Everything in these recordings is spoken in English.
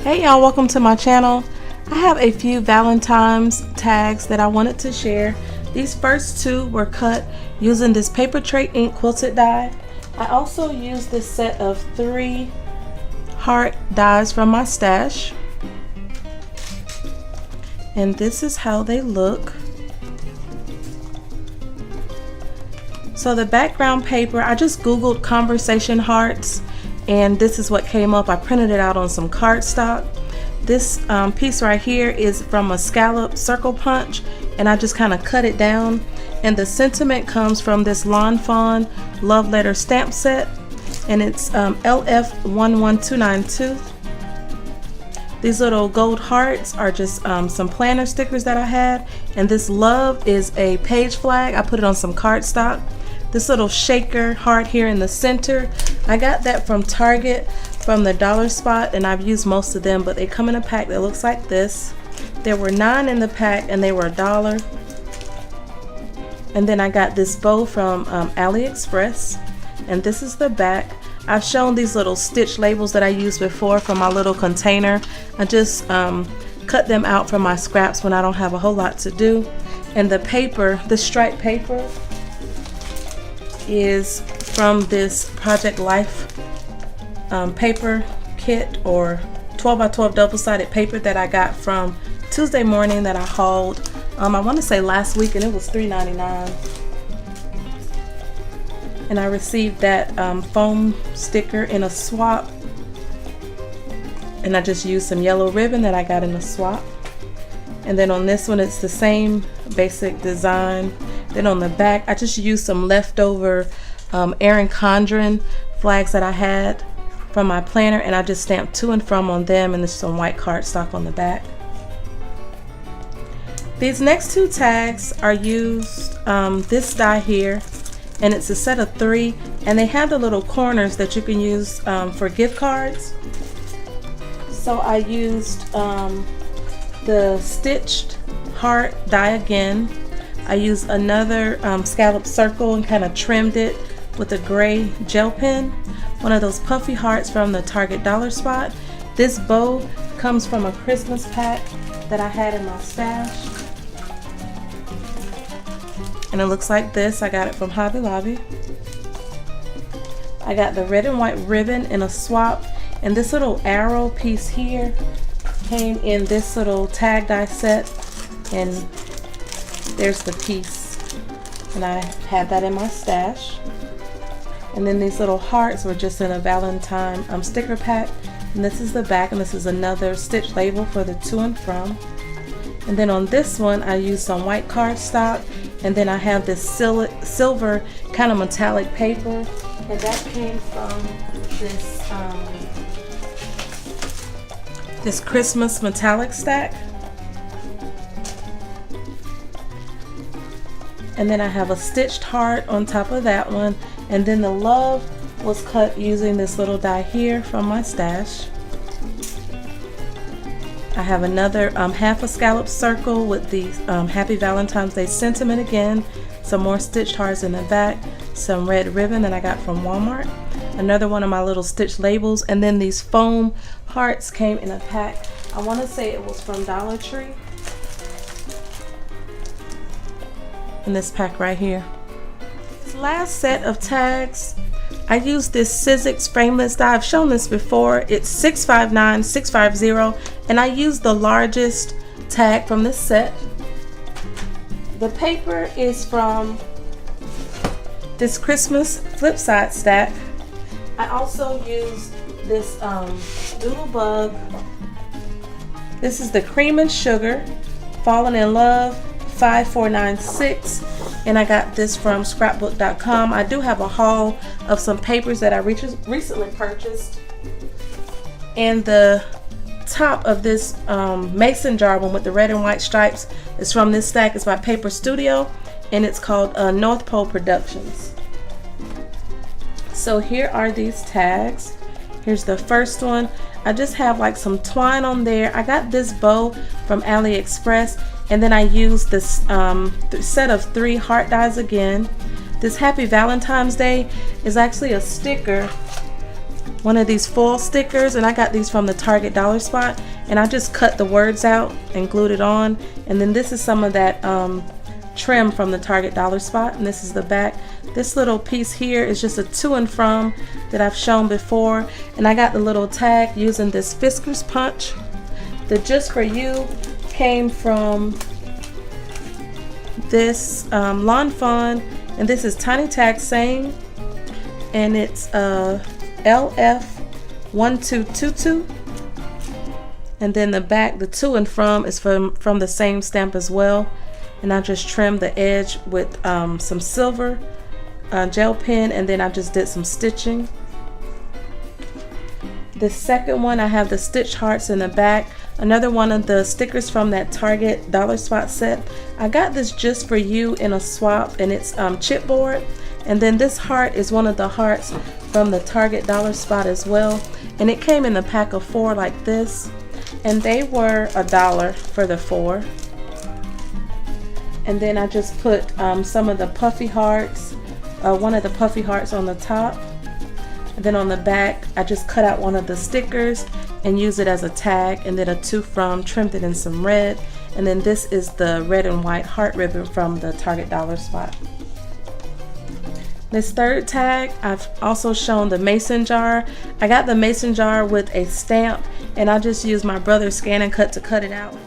Hey y'all, welcome to my channel. I have a few Valentine's tags that I wanted to share. These first two were cut using this paper tray ink quilted die. I also used this set of 3 heart dies from my stash. And this is how they look. So the background paper, I just googled conversation hearts and this is what came up. I printed it out on some cardstock. This piece right here is from a scallop circle punch and I just kind of cut it down, and the sentiment comes from this Lawn Fawn love letter stamp set, and it's LF11292. These little gold hearts are just some planner stickers that I had, and this love is a page flag. I put it on some cardstock. This little shaker heart here in the center, I got that from Target from the dollar spot, and I've used most of them, but they come in a pack that looks like this. There were 9 in the pack and they were $1. And then I got this bow from AliExpress, and this is the back. I've shown these little stitch labels that I used before for my little container. I just cut them out from my scraps when I don't have a whole lot to do. And the paper, the striped paper, is from this Project Life paper kit, or 12 by 12 double-sided paper that I got from Tuesday Morning that I hauled I want to say last week, and it was $3.99. And I received that foam sticker in a swap, and I just used some yellow ribbon that I got in a swap. And then on this one it's the same basic design. Then on the back I just used some leftover Erin Condren flags that I had from my planner, and I just stamped to and from on them, and there's some white cardstock on the back. These next 2 tags are used this die here, and it's a set of 3, and they have the little corners that you can use for gift cards. So I used the stitched heart die again. I used another scallop circle and kind of trimmed it with a gray gel pen. One of those puffy hearts from the Target dollar spot. This bow comes from a Christmas pack that I had in my stash, and it looks like this. I got it from Hobby Lobby. I got the red and white ribbon in a swap, and this little arrow piece here came in this little tag die set, and there's the piece, and I had that in my stash. And then these little hearts were just in a Valentine sticker pack, and this is the back, and this is another stitch label for the to and from. And then on this one I used some white cardstock, and then I have this silver kind of metallic paper, and that came from this Christmas metallic stack. And then I have a stitched heart on top of that one, and then the love was cut using this little die here from my stash. I have another half a scallop circle with the Happy Valentine's Day sentiment again, some more stitched hearts in the back, some red ribbon that I got from Walmart, another one of my little stitch labels, and then these foam hearts came in a pack. I want to say it was from Dollar Tree. In this pack right here. This last set of tags, I used this Sizzix frameless die. I've shown this before. It's 659, 650, and I used the largest tag from this set. The paper is from this Christmas flip side stack. I also used this Doodle Bug. This is the Cream and Sugar Fallen in Love 5496, and I got this from scrapbook.com. I do have a haul of some papers that I recently purchased, and the top of this mason jar one with the red and white stripes is from this stack. It's by Paper Studio, and it's called North Pole Productions. So here are these tags. Here's the first one. I just have like some twine on there. I got this bow from AliExpress, and then I used this set of 3 heart dies again. This Happy Valentine's Day is actually a sticker one of these foil stickers, and I got these from the Target dollar spot, and I just cut the words out and glued it on. And then this is some of that trim from the Target dollar spot, and this is the back. This little piece here is just a to and from that I've shown before, and I got the little tag using this Fiskars punch. The Just For You came from this Lawn Fawn, and this is tiny tag saying, and it's LF1222. And then the back, the to and from, is from the same stamp as well. And I just trimmed the edge with some silver gel pen, and then I just did some stitching. The second one, I have the stitched hearts in the back. Another one of the stickers from that Target dollar spot set. I got this Just For You in a swap, and it's chipboard. And then this heart is one of the hearts from the Target dollar spot as well. And it came in a pack of 4 like this. And they were $1 for the 4. And then I just put some of the puffy hearts, one of the puffy hearts on the top. And then on the back, I just cut out one of the stickers and used it as a tag, and then a to from, trimmed it in some red. And then this is the red and white heart ribbon from the Target dollar spot. This third tag, I've also shown the mason jar. I got the mason jar with a stamp, and I just used my brother's scan and cut to cut it out.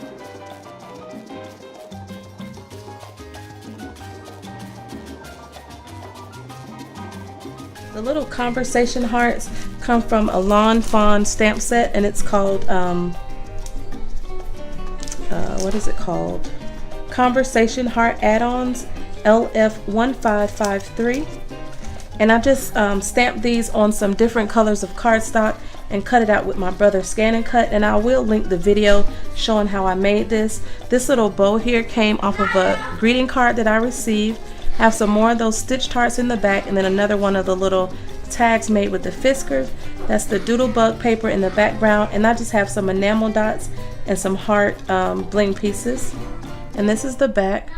The little conversation hearts come from a Lawn Fawn stamp set, and it's called, what is it called? Conversation Heart Add-ons, LF1553. And I just stamped these on some different colors of cardstock and cut it out with my brother's scan and cut, and I will link the video showing how I made this. This little bow here came off of a greeting card that I received. I have some more of those stitched hearts in the back, and then another one of the little tags made with the Fiskars. That's the doodlebug paper in the background, and I just have some enamel dots and some heart bling pieces. And this is the back.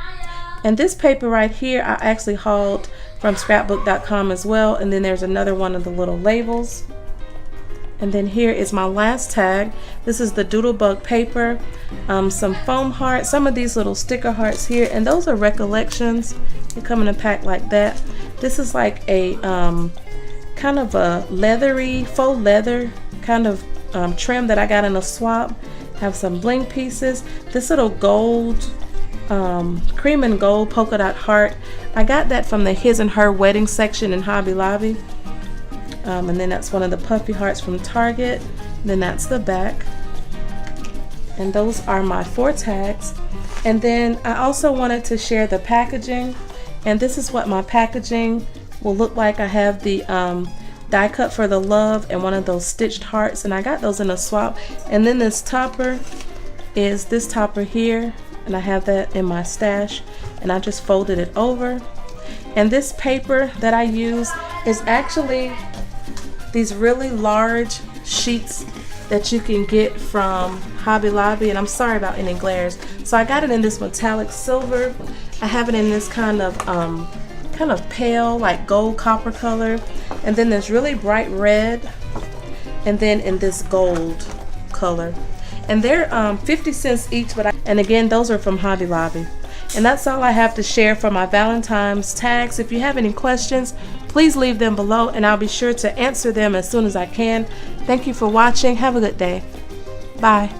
And this paper right here I actually hauled from scrapbook.com as well. And then there's another one of the little labels. And then here is my last tag. This is the doodlebug paper, some foam hearts, some of these little sticker hearts here, and those are recollections. They come in a pack like that. This is like a kind of a leathery, faux leather kind of trim that I got in a swap. Have some bling pieces. This little gold, cream and gold polka dot heart, I got that from the his and her wedding section in Hobby Lobby. And then that's one of the puffy hearts from Target. And then that's the back. And those are my 4 tags. And then I also wanted to share the packaging. And this is what my packaging will look like. I have the die cut for the love and one of those stitched hearts. And I got those in a swap. And then this topper is this topper here. And I have that in my stash. And I just folded it over. And this paper that I use is actually these really large sheets that you can get from Hobby Lobby, and I'm sorry about any glares. So I got it in this metallic silver. I have it in this kind of pale, like gold copper color, and then this really bright red, and then in this gold color. And they're 50 cents each, and again, those are from Hobby Lobby. And that's all I have to share for my Valentine's tags. If you have any questions, please leave them below, and I'll be sure to answer them as soon as I can. Thank you for watching. Have a good day. Bye.